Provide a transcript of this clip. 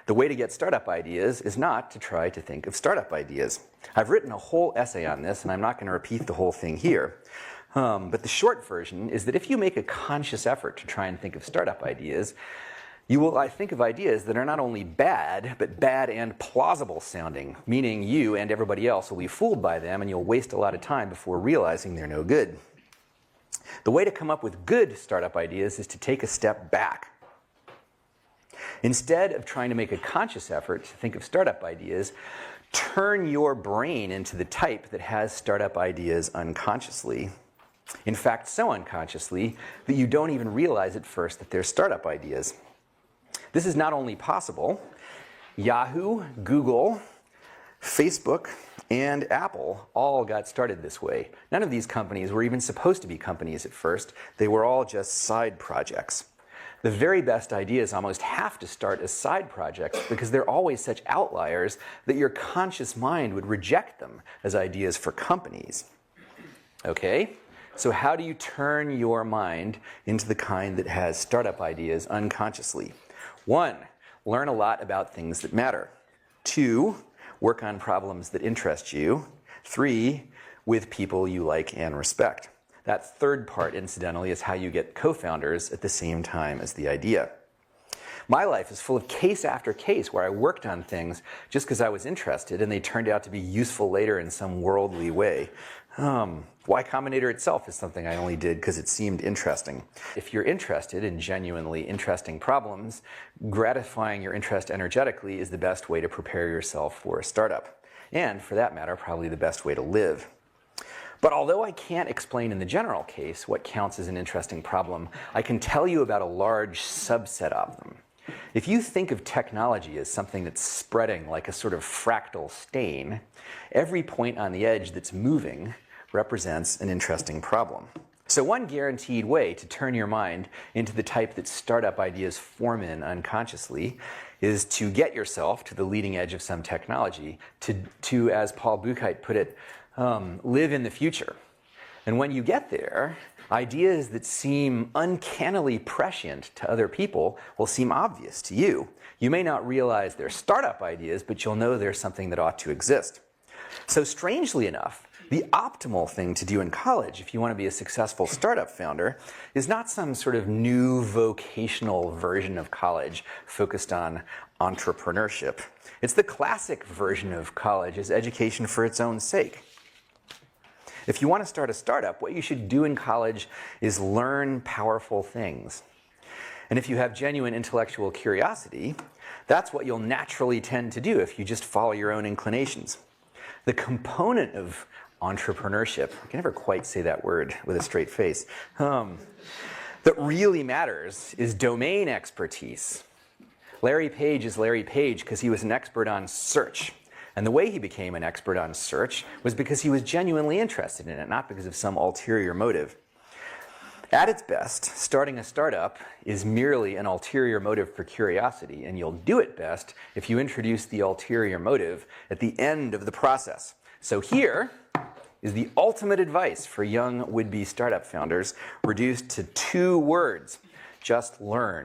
The way to get startup ideas is not to try to think of startup ideas. I've written a whole essay on this, and I'm not going to repeat the whole thing here. But the short version is that if you make a conscious effort to try and think of startup ideas, you will think of ideas that are not only bad, but bad and plausible sounding, meaning you and everybody else will be fooled by them and you'll waste a lot of time before realizing they're no good. The way to come up with good startup ideas is to take a step back. Instead of trying to make a conscious effort to think of startup ideas, turn your brain into the type that has startup ideas unconsciously. In fact, so unconsciously that you don't even realize at first that they're startup ideas. This is not only possible. Yahoo, Google, Facebook, and Apple all got started this way. None of these companies were even supposed to be companies at first. They were all just side projects. The very best ideas almost have to start as side projects because they're always such outliers that your conscious mind would reject them as ideas for companies. Okay? So how do you turn your mind into the kind that has startup ideas unconsciously? 1, learn a lot about things that matter. 2, work on problems that interest you. 3, with people you like and respect. That third part, incidentally, is how you get co-founders at the same time as the idea. My life is full of case after case where I worked on things just because I was interested and they turned out to be useful later in some worldly way. Y Combinator itself is something I only did because it seemed interesting. If you're interested in genuinely interesting problems, gratifying your interest energetically is the best way to prepare yourself for a startup. And, for that matter, probably the best way to live. But although I can't explain in the general case what counts as an interesting problem, I can tell you about a large subset of them. If you think of technology as something that's spreading like a sort of fractal stain, every point on the edge that's moving represents an interesting problem. So one guaranteed way to turn your mind into the type that startup ideas form in unconsciously is to get yourself to the leading edge of some technology, to as Paul Buchheit put it, live in the future. And when you get there, ideas that seem uncannily prescient to other people will seem obvious to you. You may not realize they're startup ideas, but you'll know there's something that ought to exist. So strangely enough, the optimal thing to do in college if you want to be a successful startup founder is not some sort of new vocational version of college focused on entrepreneurship. It's the classic version of college as education for its own sake. If you want to start a startup, what you should do in college is learn powerful things. And if you have genuine intellectual curiosity, that's what you'll naturally tend to do if you just follow your own inclinations. The component of entrepreneurship, I can never quite say that word with a straight face, that really matters is domain expertise. Larry Page is Larry Page because he was an expert on search. And the way he became an expert on search was because he was genuinely interested in it, not because of some ulterior motive. At its best, starting a startup is merely an ulterior motive for curiosity, and you'll do it best if you introduce the ulterior motive at the end of the process. So here is the ultimate advice for young would-be startup founders, reduced to 2 words: just learn.